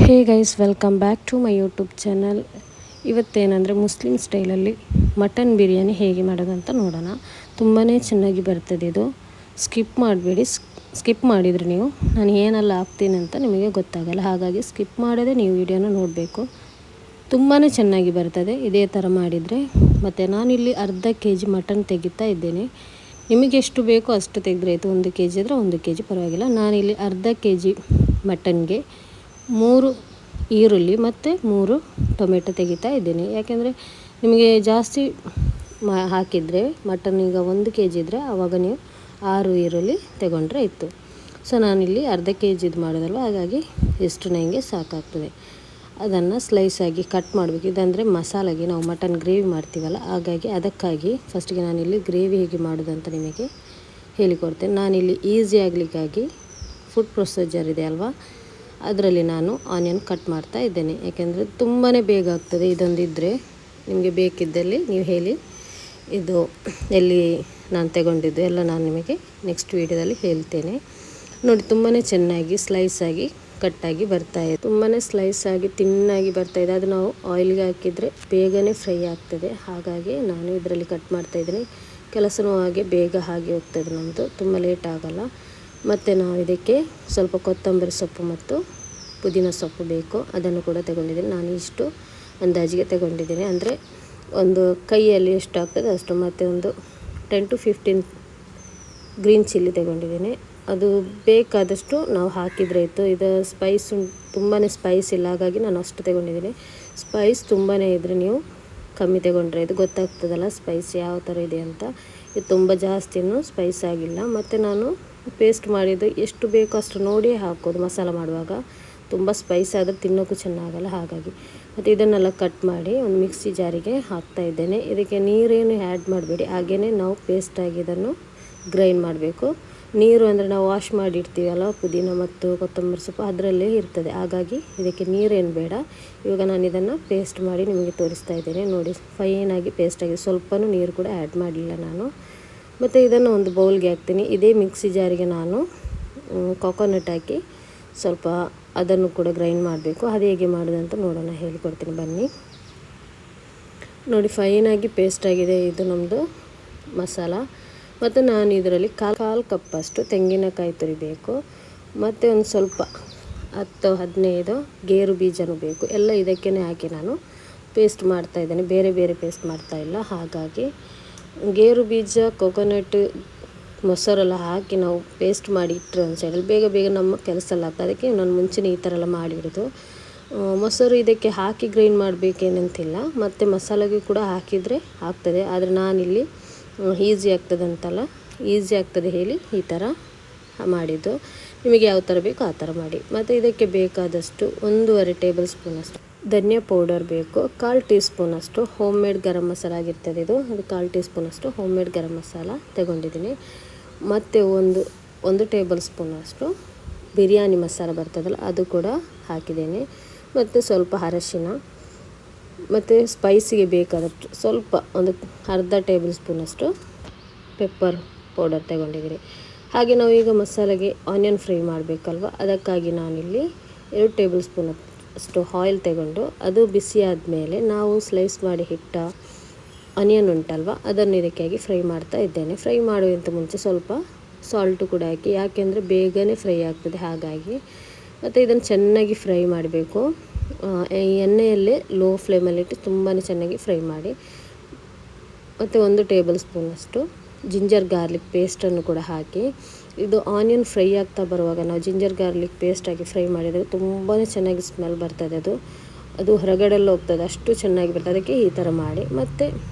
Hey guys, welcome back to my YouTube channel. ಇವತ್ತೇನೆಂದರೆ Muslim ಸ್ಟೈಲಲ್ಲಿ mutton biryani ಹೇಗೆ ಮಾಡೋದಂತ ನೋಡೋಣ. ತುಂಬಾ ಚೆನ್ನಾಗಿ ಬರ್ತದೆ ಇದು. ಸ್ಕಿಪ್ ಮಾಡಬೇಡಿ. ಸ್ಕಿಪ್ ಮಾಡಿದರೆ ನೀವು ನಾನು ಏನೆಲ್ಲ ಹಾಕ್ತೀನಿ ಅಂತ ನಿಮಗೆ ಗೊತ್ತಾಗಲ್ಲ. ಹಾಗಾಗಿ ಸ್ಕಿಪ್ ಮಾಡದೆ ನೀವು ವಿಡಿಯೋನ ನೋಡಬೇಕು. ತುಂಬಾ ಚೆನ್ನಾಗಿ ಬರ್ತದೆ ಇದೇ ಥರ ಮಾಡಿದರೆ. ಮತ್ತು ನಾನಿಲ್ಲಿ ಅರ್ಧ kg ಮಟನ್ ತೆಗಿತಾ ಇದ್ದೇನೆ. ನಿಮಗೆ ಎಷ್ಟು ಬೇಕೋ ಅಷ್ಟು ತೆಗೆದ್ರೆ ಆಯಿತು. 1 kg ಆದರೆ 1 kg ಪರವಾಗಿಲ್ಲ. ನಾನಿಲ್ಲಿ ಅರ್ಧ kg ಮಟನ್ಗೆ 3 ಈರುಳ್ಳಿ ಮತ್ತು 3 ಟೊಮೆಟೊ ತೆಗಿತಾ ಇದ್ದೀನಿ. ಯಾಕೆಂದರೆ ನಿಮಗೆ ಜಾಸ್ತಿ ಹಾಕಿದರೆ ಮಟನ್ ಈಗ 1 kg ಇದ್ದರೆ ಆವಾಗ ನೀವು 6 ಈರುಳ್ಳಿ ತಗೊಂಡ್ರೆ ಇತ್ತು. ಸೊ ನಾನಿಲ್ಲಿ ಅರ್ಧ kg ಇದು ಮಾಡೋದಲ್ವ, ಹಾಗಾಗಿ ಎಷ್ಟು ನನಗೆ ಸಾಕಾಗ್ತದೆ. ಅದನ್ನು ಸ್ಲೈಸಾಗಿ ಕಟ್ ಮಾಡಬೇಕು. ಇದಂದರೆ ಮಸಾಲೆಗೆ ನಾವು ಮಟನ್ ಗ್ರೇವಿ ಮಾಡ್ತೀವಲ್ಲ, ಹಾಗಾಗಿ ಅದಕ್ಕಾಗಿ ಫಸ್ಟಿಗೆ ನಾನಿಲ್ಲಿ ಗ್ರೇವಿ ಹೇಗೆ ಮಾಡೋದಂತ ನಿಮಗೆ ಹೇಳಿಕೊಡ್ತೇನೆ. ನಾನಿಲ್ಲಿ ಈಸಿ ಆಗಲಿಕ್ಕಾಗಿ ಫುಡ್ ಪ್ರೊಸೀಜರ್ ಇದೆ ಅಲ್ವಾ, ಅದರಲ್ಲಿ ನಾನು ಆನಿಯನ್ ಕಟ್ ಮಾಡ್ತಾ ಇದ್ದೇನೆ. ಯಾಕೆಂದರೆ ತುಂಬಾ ಬೇಗ ಆಗ್ತದೆ ಇದೊಂದಿದ್ದರೆ. ನಿಮಗೆ ಬೇಕಿದ್ದಲ್ಲಿ ನೀವು ಹೇಳಿ, ಇದು ಎಲ್ಲಿ ನಾನು ತಗೊಂಡಿದ್ದು ಎಲ್ಲ ನಾನು ನಿಮಗೆ ನೆಕ್ಸ್ಟ್ ವೀಡಿಯೋದಲ್ಲಿ ಹೇಳ್ತೇನೆ. ನೋಡಿ, ತುಂಬಾ ಚೆನ್ನಾಗಿ ಸ್ಲೈಸಾಗಿ ಕಟ್ಟಾಗಿ ಬರ್ತಾಯಿದೆ. ತುಂಬಾ ಸ್ಲೈಸಾಗಿ ತಿನ್ನಾಗಿ ಬರ್ತಾಯಿದೆ. ಅದು ನಾವು ಆಯಿಲ್ಗೆ ಹಾಕಿದರೆ ಬೇಗನೆ ಫ್ರೈ ಆಗ್ತದೆ. ಹಾಗಾಗಿ ನಾನು ಇದರಲ್ಲಿ ಕಟ್ ಮಾಡ್ತಾಯಿದ್ದೀನಿ. ಕೆಲಸನೂ ಹಾಗೆ ಬೇಗ ಹಾಗೆ ಹೋಗ್ತದೆ ನಮ್ಮದು, ತುಂಬ ಲೇಟ್ ಆಗೋಲ್ಲ. ಮತ್ತು ನಾವು ಇದಕ್ಕೆ ಸ್ವಲ್ಪ ಕೊತ್ತಂಬರಿ ಸೊಪ್ಪು ಮತ್ತು ಪುದೀನ ಸೊಪ್ಪು ಬೇಕು, ಅದನ್ನು ಕೂಡ ತಗೊಂಡಿದ್ದೀನಿ. ನಾನು ಇಷ್ಟು ಅಂದಾಜಿಗೆ ತಗೊಂಡಿದ್ದೀನಿ. ಅಂದರೆ ಒಂದು ಕೈಯಲ್ಲಿ ಎಷ್ಟು ಆಗ್ತದೆ ಅಷ್ಟು. ಮತ್ತು ಒಂದು 10 to 15 ಗ್ರೀನ್ ಚಿಲ್ಲಿ ತಗೊಂಡಿದ್ದೀನಿ. ಅದು ಬೇಕಾದಷ್ಟು ನಾವು ಹಾಕಿದರೆ ಇತ್ತು. ಇದು ಸ್ಪೈಸ್ ತುಂಬಾ ಸ್ಪೈಸ್ ಇಲ್ಲ, ಹಾಗಾಗಿ ನಾನು ಅಷ್ಟು ತಗೊಂಡಿದ್ದೀನಿ. ಸ್ಪೈಸ್ ತುಂಬಾ ಇದ್ದರೆ ನೀವು ಕಮ್ಮಿ ತಗೊಂಡ್ರೆ ಇದು ಗೊತ್ತಾಗ್ತದಲ್ಲ ಸ್ಪೈಸ್ ಯಾವ ಥರ ಇದೆ ಅಂತ. ಇದು ತುಂಬ ಜಾಸ್ತಿನೂ ಸ್ಪೈಸ್ ಆಗಿಲ್ಲ. ಮತ್ತು ನಾನು ಪೇಸ್ಟ್ ಮಾಡಿದ್ದು ಎಷ್ಟು ಬೇಕೋ ಅಷ್ಟು ನೋಡಿ ಹಾಕೋದು ಮಸಾಲ ಮಾಡುವಾಗ. ತುಂಬ ಸ್ಪೈಸ್ ಆದರೆ ತಿನ್ನೋಕ್ಕೂ ಚೆನ್ನಾಗಲ್ಲ, ಹಾಗಾಗಿ. ಮತ್ತು ಇದನ್ನೆಲ್ಲ ಕಟ್ ಮಾಡಿ ಒಂದು ಮಿಕ್ಸಿ ಜಾರಿಗೆ ಹಾಕ್ತಾಯಿದ್ದೇನೆ. ಇದಕ್ಕೆ ನೀರೇನು ಆ್ಯಡ್ ಮಾಡಬೇಡಿ, ಹಾಗೆಯೇ ನಾವು ಪೇಸ್ಟಾಗಿ ಇದನ್ನು ಗ್ರೈಂಡ್ ಮಾಡಬೇಕು. ನೀರು ಅಂದರೆ ನಾವು ವಾಶ್ ಮಾಡಿರ್ತೀವಲ್ಲ ಪುದೀನ ಮತ್ತು ಕೊತ್ತಂಬರಿ ಸೊಪ್ಪು, ಅದರಲ್ಲೇ ಇರ್ತದೆ. ಹಾಗಾಗಿ ಇದಕ್ಕೆ ನೀರೇನು ಬೇಡ. ಇವಾಗ ನಾನು ಇದನ್ನು ಪೇಸ್ಟ್ ಮಾಡಿ ನಿಮಗೆ ತೋರಿಸ್ತಾ ಇದ್ದೇನೆ. ನೋಡಿ, ಫೈನಾಗಿ ಪೇಸ್ಟಾಗಿ, ಸ್ವಲ್ಪನೂ ನೀರು ಕೂಡ ಆ್ಯಡ್ ಮಾಡಲಿಲ್ಲ ನಾನು. ಮತ್ತು ಇದನ್ನು ಒಂದು ಬೌಲ್ಗೆ ಹಾಕ್ತೀನಿ. ಇದೇ ಮಿಕ್ಸಿ ಜಾರಿಗೆ ನಾನು ಕೊಕೊನಟ್ ಹಾಕಿ ಸ್ವಲ್ಪ ಅದನ್ನು ಕೂಡ ಗ್ರೈಂಡ್ ಮಾಡಬೇಕು. ಅದು ಹೇಗೆ ಮಾಡೋದಂತ ನೋಡೋಣ, ಹೇಳಿಕೊಡ್ತೀನಿ ಬನ್ನಿ. ನೋಡಿ, ಫೈನಾಗಿ ಪೇಸ್ಟ್ ಆಗಿದೆ ಇದು ನಮ್ಮದು ಮಸಾಲ. ಮತ್ತು ನಾನು ಇದರಲ್ಲಿ ಕಾಲು ಕಪ್ಪಷ್ಟು ತೆಂಗಿನಕಾಯಿ ತುರಿಬೇಕು. ಮತ್ತು ಒಂದು ಸ್ವಲ್ಪ 10-15 ಗೇರು ಬೀಜನೂ ಬೇಕು. ಎಲ್ಲ ಇದಕ್ಕೇ ಹಾಕಿ ನಾನು ಪೇಸ್ಟ್ ಮಾಡ್ತಾಯಿದ್ದೇನೆ, ಬೇರೆ ಬೇರೆ ಪೇಸ್ಟ್ ಮಾಡ್ತಾಯಿಲ್ಲ. ಹಾಗಾಗಿ ಗೇರು ಬೀಜ, ಕೊಕೊನಟ್, ಮೊಸರೆಲ್ಲ ಹಾಕಿ ನಾವು ಪೇಸ್ಟ್ ಮಾಡಿ ಇಟ್ಟರೆ ಒಂದು ಸೈಡಲ್ಲಿ ಬೇಗ ಬೇಗ ನಮ್ಮ ಕೆಲಸ ಎಲ್ಲ ಆಗ್ತದೆ. ಅದಕ್ಕೆ ನಾನು ಮುಂಚೆನೇ ಈ ಥರ ಎಲ್ಲ ಮಾಡಿಡೋದು. ಮೊಸರು ಇದಕ್ಕೆ ಹಾಕಿ ಗ್ರೈಂಡ್ ಮಾಡಬೇಕೇನಂತಿಲ್ಲ. ಮತ್ತು ಮಸಾಲೆಗೆ ಕೂಡ ಹಾಕಿದರೆ ಆಗ್ತದೆ. ಆದರೆ ನಾನಿಲ್ಲಿ ಈಸಿ ಆಗ್ತದೆ ಅಂತಲ್ಲ, ಈಸಿ ಆಗ್ತದೆ ಹೇಳಿ ಈ ಥರ ಮಾಡಿದ್ದು. ನಿಮಗೆ ಯಾವ ಥರ ಬೇಕೋ ಆ ಥರ ಮಾಡಿ. ಮತ್ತು ಇದಕ್ಕೆ ಬೇಕಾದಷ್ಟು 1.5 ಟೇಬಲ್ ಸ್ಪೂನಷ್ಟು ಧನಿಯಾ ಪೌಡರ್ ಬೇಕು. 1/4 ಟೀ ಸ್ಪೂನಷ್ಟು ಹೋಮ್ ಮೇಡ್ ಗರಂ ಮಸಾಲ ಆಗಿರ್ತದೆ ಇದು. ಅದು 1/4 ಟೀ ಸ್ಪೂನಷ್ಟು ಹೋಮ್ ಮೇಡ್ ಗರಂ ಮಸಾಲ ತಗೊಂಡಿದ್ದೀನಿ. ಮತ್ತು ಒಂದು ಟೇಬಲ್ ಸ್ಪೂನಷ್ಟು ಬಿರಿಯಾನಿ ಮಸಾಲ ಬರ್ತದಲ್ಲ, ಅದು ಕೂಡ ಹಾಕಿದ್ದೇನೆ. ಮತ್ತು ಸ್ವಲ್ಪ ಅರಶಿನ, ಮತ್ತು ಸ್ಪೈಸಿಗೆ ಬೇಕಾದಷ್ಟು ಸ್ವಲ್ಪ ಒಂದು ಅರ್ಧ ಟೇಬಲ್ ಸ್ಪೂನಷ್ಟು ಪೆಪ್ಪರ್ ಪೌಡರ್ ತಗೊಂಡಿದ್ದೀನಿ. ಹಾಗೆ ನಾವು ಈಗ ಮಸಾಲೆಗೆ ಆನಿಯನ್ ಫ್ರೈ ಮಾಡಬೇಕಲ್ವ, ಅದಕ್ಕಾಗಿ ನಾನಿಲ್ಲಿ 2 ಟೇಬಲ್ ಸ್ಪೂನ್ ಅಷ್ಟು ಆಯಿಲ್ ತಗೊಂಡು, ಅದು ಬಿಸಿ ಆದಮೇಲೆ ನಾವು ಸ್ಲೈಸ್ ಮಾಡಿ ಇಟ್ಟ ಆನಿಯನ್ ಉಂಟಲ್ವ, ಅದನ್ನು ಇದಕ್ಕಾಗಿ ಫ್ರೈ ಮಾಡ್ತಾ ಇದ್ದೇನೆ. ಫ್ರೈ ಮಾಡುವಂಥ ಮುಂಚೆ ಸ್ವಲ್ಪ ಸಾಲ್ಟು ಕೂಡ ಹಾಕಿ, ಯಾಕೆಂದರೆ ಬೇಗನೆ ಫ್ರೈ ಆಗ್ತದೆ ಹಾಗಾಗಿ. ಮತ್ತು ಇದನ್ನು ಚೆನ್ನಾಗಿ ಫ್ರೈ ಮಾಡಬೇಕು. ಎಣ್ಣೆಯಲ್ಲೇ ಲೋ ಫ್ಲೇಮಲ್ಲಿಟ್ಟು ತುಂಬಾ ಚೆನ್ನಾಗಿ ಫ್ರೈ ಮಾಡಿ. ಮತ್ತು 1 ಟೇಬಲ್ ಸ್ಪೂನಷ್ಟು ಜಿಂಜರ್ ಗಾರ್ಲಿಕ್ ಪೇಸ್ಟನ್ನು ಕೂಡ ಹಾಕಿ, ಇದು ಆನಿಯನ್ ಫ್ರೈ ಆಗ್ತಾ ಬರುವಾಗ ನಾವು ಜಿಂಜರ್ ಗಾರ್ಲಿಕ್ ಪೇಸ್ಟ್ ಹಾಕಿ ಫ್ರೈ ಮಾಡಿದರೆ ತುಂಬಾ ಚೆನ್ನಾಗಿ ಸ್ಮೆಲ್ ಬರ್ತದೆ. ಅದು ಹೊರಗಡೆಲ್ಲ ಹೋಗ್ತದೆ, ಅಷ್ಟು ಚೆನ್ನಾಗಿ ಬರ್ತದೆ. ಅದಕ್ಕೆ ಈ ಥರ ಮಾಡಿ. ಮತ್ತು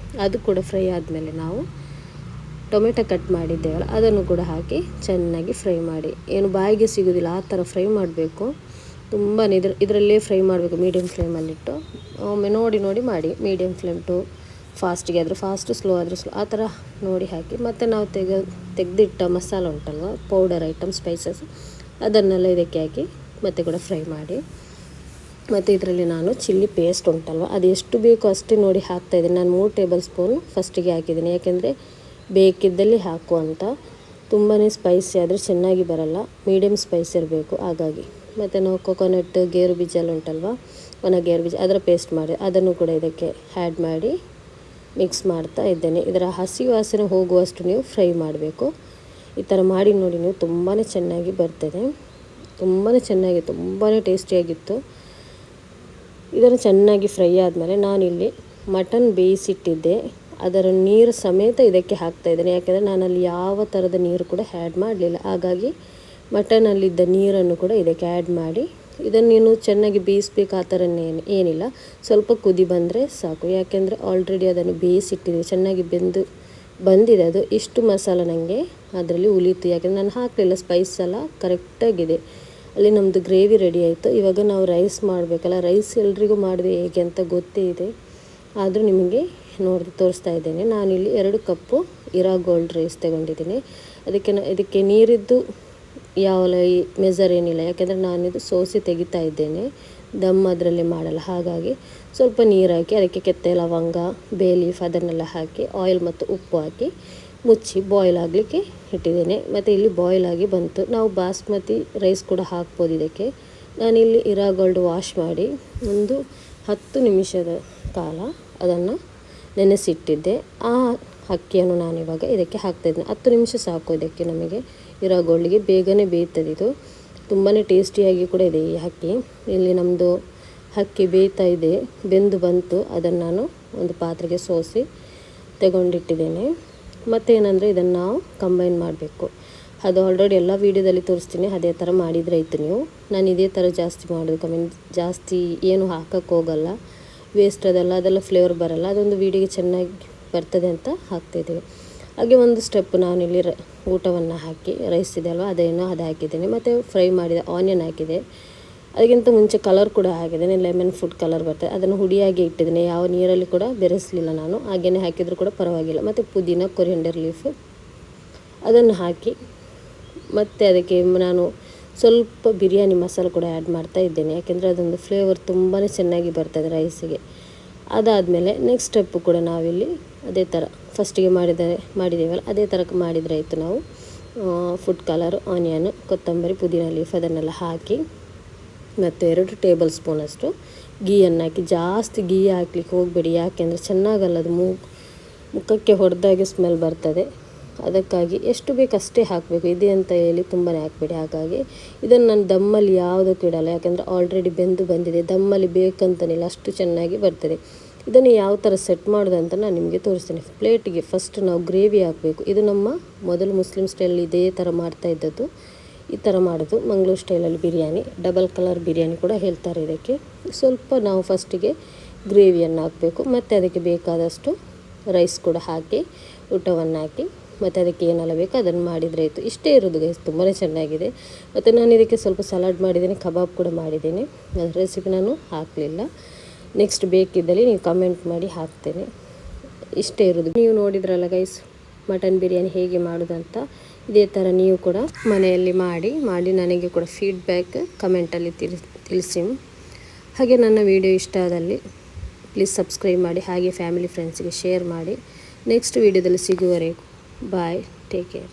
ಅದು ಕೂಡ ಫ್ರೈ ಆದಮೇಲೆ ನಾವು ಟೊಮೆಟೊ ಕಟ್ ಮಾಡಿದ್ದೇವಲ್ಲ, ಅದನ್ನು ಕೂಡ ಹಾಕಿ ಚೆನ್ನಾಗಿ ಫ್ರೈ ಮಾಡಿ. ಏನು ಬಾಯಿಗೆ ಸಿಗೋದಿಲ್ಲ ಆ ಥರ ಫ್ರೈ ಮಾಡಬೇಕು. ತುಂಬಾ ಇದರಲ್ಲೇ ಫ್ರೈ ಮಾಡಬೇಕು, ಮೀಡಿಯಮ್ ಫ್ಲೇಮಲ್ಲಿಟ್ಟು. ಒಮ್ಮೆ ನೋಡಿ ಮಾಡಿ. ಮೀಡಿಯಮ್ ಫ್ಲೇಮ್ ಟು ಫಾಸ್ಟಿಗೆ ಆದರೆ ಫಾಸ್ಟು, ಸ್ಲೋ ಆದರೆ ಸ್ಲೋ, ಆ ಥರ ನೋಡಿ ಹಾಕಿ. ಮತ್ತು ನಾವು ತೆಗೆದಿಟ್ಟ ಮಸಾಲ ಉಂಟಲ್ವ, ಪೌಡರ್ ಐಟಮ್ ಸ್ಪೈಸಸ್, ಅದನ್ನೆಲ್ಲ ಇದಕ್ಕೆ ಹಾಕಿ ಮತ್ತೆ ಕೂಡ ಫ್ರೈ ಮಾಡಿ. ಮತ್ತು ಇದರಲ್ಲಿ ನಾನು ಚಿಲ್ಲಿ ಪೇಸ್ಟ್ ಉಂಟಲ್ವ, ಅದು ಎಷ್ಟು ಬೇಕೋ ಅಷ್ಟೇ ನೋಡಿ ಹಾಕ್ತಾಯಿದ್ದೀನಿ. ನಾನು 3 ಟೇಬಲ್ ಸ್ಪೂನ್ ಫಸ್ಟಿಗೆ ಹಾಕಿದ್ದೀನಿ, ಯಾಕೆಂದರೆ ಬೇಕಿದ್ದಲ್ಲಿ ಹಾಕು ಅಂತ. ತುಂಬಾ ಸ್ಪೈಸಿ ಆದರೆ ಚೆನ್ನಾಗಿ ಬರಲ್ಲ, ಮೀಡಿಯಮ್ ಸ್ಪೈಸ್ ಇರಬೇಕು. ಹಾಗಾಗಿ ಮತ್ತು ನಾವು ಕೊಕೊನಟ್ ಗೇರು ಬೀಜ ಎಲ್ಲ ಉಂಟಲ್ವ, ಒಣ ಗೇರು ಬೀಜ ಅದರ ಪೇಸ್ಟ್ ಮಾಡಿ ಅದನ್ನು ಕೂಡ ಇದಕ್ಕೆ ಆ್ಯಡ್ ಮಾಡಿ ಮಿಕ್ಸ್ ಮಾಡ್ತಾ ಇದ್ದೇನೆ. ಇದರ ಹಸಿ ವಾಸನೆ ಹೋಗುವಷ್ಟು ನೀವು ಫ್ರೈ ಮಾಡಬೇಕು. ಈ ಥರ ಮಾಡಿ ನೋಡಿ ನೀವು, ತುಂಬಾ ಚೆನ್ನಾಗಿ ಬರ್ತದೆ, ತುಂಬಾ ಚೆನ್ನಾಗಿ, ತುಂಬಾ ಟೇಸ್ಟಿಯಾಗಿತ್ತು. ಇದನ್ನು ಚೆನ್ನಾಗಿ ಫ್ರೈ ಆದಮೇಲೆ ನಾನಿಲ್ಲಿ ಮಟನ್ ಬೇಯಿಸಿಟ್ಟಿದ್ದೆ, ಅದರ ನೀರು ಸಮೇತ ಇದಕ್ಕೆ ಹಾಕ್ತಾಯಿದ್ದೇನೆ. ಯಾಕೆಂದರೆ ನಾನಲ್ಲಿ ಯಾವ ಥರದ ನೀರು ಕೂಡ ಆ್ಯಡ್ ಮಾಡಲಿಲ್ಲ, ಹಾಗಾಗಿ ಮಟನಲ್ಲಿದ್ದ ನೀರನ್ನು ಕೂಡ ಇದಕ್ಕೆ ಆ್ಯಡ್ ಮಾಡಿ ಇದನ್ನು ನೀನು ಚೆನ್ನಾಗಿ ಬೇಯಿಸ್ಬೇಕು ಆ ಥರನೇನು ಏನಿಲ್ಲ, ಸ್ವಲ್ಪ ಕುದಿ ಬಂದರೆ ಸಾಕು. ಯಾಕೆಂದರೆ ಆಲ್ರೆಡಿ ಅದನ್ನು ಬೇಯಿಸಿಟ್ಟಿದ್ದೀವಿ, ಚೆನ್ನಾಗಿ ಬಂದಿದೆ ಅದು. ಇಷ್ಟು ಮಸಾಲ ನನಗೆ ಅದರಲ್ಲಿ ಉಳಿತು, ಯಾಕೆಂದರೆ ನಾನು ಹಾಕಲಿಲ್ಲ, ಸ್ಪೈಸ್ ಎಲ್ಲ ಕರೆಕ್ಟಾಗಿದೆ. ಅಲ್ಲಿ ನಮ್ಮದು ಗ್ರೇವಿ ರೆಡಿ ಆಯಿತು. ಇವಾಗ ನಾವು ರೈಸ್ ಮಾಡಬೇಕಲ್ಲ, ರೈಸ್ ಎಲ್ರಿಗೂ ಮಾಡಿದೆ ಹೇಗೆ ಅಂತ ಗೊತ್ತೇ ಇದೆ, ಆದರೂ ನಿಮಗೆ ತೋರಿಸ್ತಾ ಇದ್ದೇನೆ. ನಾನಿಲ್ಲಿ 2 ಕಪ್ಪು ಇರಾ ಗೋಲ್ಡ್ ರೈಸ್ ತಗೊಂಡಿದ್ದೀನಿ. ಇದಕ್ಕೆ ನೀರಿದ್ದು ಯಾವ ಮೆಜರ್ ಏನಿಲ್ಲ, ಯಾಕೆಂದರೆ ನಾನಿದು ಸೋಸಿ ತೆಗಿತಾ ಇದ್ದೇನೆ, ದಮ್ ಅದರಲ್ಲಿ ಮಾಡಲ್ಲ. ಹಾಗಾಗಿ ಸ್ವಲ್ಪ ನೀರು ಹಾಕಿ ಅದಕ್ಕೆ ಕೆತ್ತೆ ಲವಂಗ, ಬೇ ಲೀಫ್ ಅದನ್ನೆಲ್ಲ ಹಾಕಿ ಆಯಿಲ್ ಮತ್ತು ಉಪ್ಪು ಹಾಕಿ ಮುಚ್ಚಿ ಬಾಯ್ಲ್ ಆಗಲಿಕ್ಕೆ ಇಟ್ಟಿದ್ದೇನೆ. ಮತ್ತು ಇಲ್ಲಿ ಬಾಯ್ಲ್ ಆಗಿ ಬಂತು. ನಾವು ಬಾಸ್ಮತಿ ರೈಸ್ ಕೂಡ ಹಾಕ್ಬೋದು ಇದಕ್ಕೆ. ನಾನಿಲ್ಲಿ ಇರಾ ಗೋಲ್ಡ್ ವಾಶ್ ಮಾಡಿ ಒಂದು 10 ನಿಮಿಷದ ಕಾಲ ಅದನ್ನು ನೆನೆಸಿಟ್ಟಿದ್ದೆ. ಆ ಅಕ್ಕಿಯನ್ನು ನಾನಿವಾಗ ಇದಕ್ಕೆ ಹಾಕ್ತಾಯಿದ್ದೀನಿ. 10 ನಿಮಿಷ ಸಾಕು ಇದಕ್ಕೆ, ನಮಗೆ ಇರಾ ಗೋಲ್ಡ್ಗೆ ಬೇಗನೆ ಬೇಯ್ತದೆ. ಇದು ತುಂಬಾ ಟೇಸ್ಟಿಯಾಗಿ ಕೂಡ ಇದೆ ಈ ಅಕ್ಕಿ. ಇಲ್ಲಿ ನಮ್ಮದು ಅಕ್ಕಿ ಬೇಯ್ತಾ ಇದೆ, ಬೆಂದು ಬಂತು. ಅದನ್ನು ನಾನು ಒಂದು ಪಾತ್ರೆಗೆ ಸೋಸಿ ತಗೊಂಡಿಟ್ಟಿದ್ದೇನೆ. ಮತ್ತೇನೆಂದರೆ ಇದನ್ನು ನಾವು ಕಂಬೈನ್ ಮಾಡಬೇಕು. ಅದು ಆಲ್ರೆಡಿ ಎಲ್ಲ ವೀಡಿಯೋದಲ್ಲಿ ತೋರಿಸ್ತೀನಿ, ಅದೇ ಥರ ಮಾಡಿದರೆ ಆಯಿತು ನೀವು. ನಾನು ಇದೇ ಥರ ಜಾಸ್ತಿ ಮಾಡೋದು, ಜಾಸ್ತಿ ಏನು ಹಾಕೋಕ್ಕೆ ಹೋಗಲ್ಲ, ವೇಸ್ಟ್ ಅದೆಲ್ಲ ಫ್ಲೇವರ್ ಬರಲ್ಲ. ಅದೊಂದು ವೀಡಿಯೋಗೆ ಚೆನ್ನಾಗಿ ಬರ್ತದೆ ಅಂತ ಹಾಕ್ತಾಯಿದ್ದೀವಿ. ಹಾಗೆ ಒಂದು ಸ್ಟೆಪ್ ನಾನಿಲ್ಲಿ ಊಟವನ್ನು ಹಾಕಿ, ರೈಸ್ ಇದೆ ಅಲ್ವ ಅದು ಹಾಕಿದ್ದೇನೆ. ಮತ್ತು ಫ್ರೈ ಮಾಡಿದ ಆನಿಯನ್ ಹಾಕಿದೆ. ಅದಕ್ಕಿಂತ ಮುಂಚೆ ಕಲರ್ ಕೂಡ ಹಾಕಿದ್ದೇನೆ, ಲೆಮನ್ ಫುಡ್ ಕಲರ್ ಬರ್ತದೆ, ಅದನ್ನು ಹುಡಿಯಾಗಿ ಇಟ್ಟಿದ್ದೇನೆ. ಯಾವ ನೀರಲ್ಲಿ ಕೂಡ ಬೆರೆಸಲಿಲ್ಲ ನಾನು, ಹಾಗೆಯೇ ಹಾಕಿದರೂ ಕೂಡ ಪರವಾಗಿಲ್ಲ. ಮತ್ತು ಪುದೀನ, ಕೊರಿಯಂಡರ್ ಲೀಫು ಅದನ್ನು ಹಾಕಿ, ಮತ್ತು ಅದಕ್ಕೆ ನಾನು ಸ್ವಲ್ಪ ಬಿರಿಯಾನಿ ಮಸಾಲೆ ಕೂಡ ಆ್ಯಡ್ ಮಾಡ್ತಾ ಇದ್ದೇನೆ, ಯಾಕೆಂದರೆ ಅದೊಂದು ಫ್ಲೇವರ್ ತುಂಬಾ ಚೆನ್ನಾಗಿ ಬರ್ತದೆ ರೈಸಿಗೆ. ಅದಾದಮೇಲೆ ನೆಕ್ಸ್ಟ್ ಸ್ಟೆಪ್ಪು ಕೂಡ ನಾವಿಲ್ಲಿ ಅದೇ ಥರ ಫಸ್ಟಿಗೆ ಮಾಡಿದ್ದೇವಲ್ಲ ಅದೇ ಥರ ಮಾಡಿದರೆ ಆಯಿತು. ನಾವು ಫುಡ್ ಕಲರ್, ಆನಿಯನ್, ಕೊತ್ತಂಬರಿ, ಪುದೀನ ಲೀಫ್ ಅದನ್ನೆಲ್ಲ ಹಾಕಿ, ಮತ್ತು 2 ಟೇಬಲ್ ಸ್ಪೂನಷ್ಟು ಗೀಯನ್ನು ಹಾಕಿ. ಜಾಸ್ತಿ ಗೀ ಹಾಕ್ಲಿಕ್ಕೆ ಹೋಗಬೇಡಿ, ಯಾಕೆಂದರೆ ಚೆನ್ನಾಗಲ್ಲ, ಅದು ಮುಖಕ್ಕೆ ಹೊಡೆದಾಗೆ ಸ್ಮೆಲ್ ಬರ್ತದೆ. ಅದಕ್ಕಾಗಿ ಎಷ್ಟು ಬೇಕು ಅಷ್ಟೇ ಹಾಕಬೇಕು, ಇದೆ ಅಂತ ಹೇಳಿ ತುಂಬಾ ಹಾಕಬೇಡಿ. ಹಾಗಾಗಿ ಇದನ್ನು ನಾನು ದಮ್ಮಲ್ಲಿ ಯಾವುದಕ್ಕೂ ಇಡಲ್ಲ, ಯಾಕೆಂದರೆ ಆಲ್ರೆಡಿ ಬೆಂದು ಬಂದಿದೆ. ದಮ್ಮಲ್ಲಿ ಬೇಕಂತನಿಲ್ಲ, ಅಷ್ಟು ಚೆನ್ನಾಗಿ ಬರ್ತದೆ. ಇದನ್ನು ಯಾವ ಥರ ಸೆಟ್ ಮಾಡೋದು ಅಂತ ನಾನು ನಿಮಗೆ ತೋರಿಸ್ತೇನೆ. ಪ್ಲೇಟಿಗೆ ಫಸ್ಟ್ ನಾವು ಗ್ರೇವಿ ಹಾಕಬೇಕು. ಇದು ನಮ್ಮ ಮೊದಲು ಮುಸ್ಲಿಂ ಸ್ಟೈಲಲ್ಲಿ ಇದೇ ಥರ ಮಾಡ್ತಾ ಇದ್ದದ್ದು. ಈ ಥರ ಮಾಡೋದು ಮಂಗಳೂರು ಸ್ಟೈಲಲ್ಲಿ ಬಿರಿಯಾನಿ, ಡಬಲ್ ಕಲರ್ ಬಿರಿಯಾನಿ ಕೂಡ ಹೇಳ್ತಾರೆ ಇದಕ್ಕೆ. ಸ್ವಲ್ಪ ನಾವು ಫಸ್ಟಿಗೆ ಗ್ರೇವಿಯನ್ನು ಹಾಕಬೇಕು, ಮತ್ತು ಅದಕ್ಕೆ ಬೇಕಾದಷ್ಟು ರೈಸ್ ಕೂಡ ಹಾಕಿ, ಊಟವನ್ನು ಹಾಕಿ, ಮತ್ತು ಅದಕ್ಕೆ ಏನೆಲ್ಲ ಬೇಕೋ ಅದನ್ನು ಮಾಡಿದರೆ ಆಯಿತು. ಇಷ್ಟೇ ಇರೋದು ಗೈಸ್, ತುಂಬಾ ಚೆನ್ನಾಗಿದೆ. ಮತ್ತು ನಾನು ಇದಕ್ಕೆ ಸ್ವಲ್ಪ ಸಲಾಡ್ ಮಾಡಿದ್ದೇನೆ, ಕಬಾಬ್ ಕೂಡ ಮಾಡಿದ್ದೇನೆ. ಅದರ ರೆಸಿಪಿ ನಾನು ಹಾಕಲಿಲ್ಲ. ನೆಕ್ಸ್ಟ್ ಬೇಕಿದ್ದಲ್ಲಿ ನೀವು ಕಮೆಂಟ್ ಮಾಡಿ ಹಾಕ್ತೇನೆ. ಇಷ್ಟೇ ಇರೋದು. ನೀವು ನೋಡಿದ್ರಲ್ಲ ಗೈಸ್ ಮಟನ್ ಬಿರಿಯಾನಿ ಹೇಗೆ ಮಾಡೋದಂತ. ಇದೇ ಥರ ನೀವು ಕೂಡ ಮನೆಯಲ್ಲಿ ಮಾಡಿ ನನಗೆ ಕೂಡ ಫೀಡ್ಬ್ಯಾಕ್ ಕಮೆಂಟಲ್ಲಿ ತಿಳಿಸಿ. ಹಾಗೆ ನನ್ನ ವಿಡಿಯೋ ಇಷ್ಟ ಆದಲ್ಲಿ ಪ್ಲೀಸ್ ಸಬ್ಸ್ಕ್ರೈಬ್ ಮಾಡಿ, ಹಾಗೆ ಫ್ಯಾಮಿಲಿ ಫ್ರೆಂಡ್ಸಿಗೆ ಶೇರ್ ಮಾಡಿ. ನೆಕ್ಸ್ಟ್ ವಿಡಿಯೋದಲ್ಲಿ ಸಿಗುವವರೆಗೂ ಬಾಯ್, ಟೇಕ್ ಕೇರ್.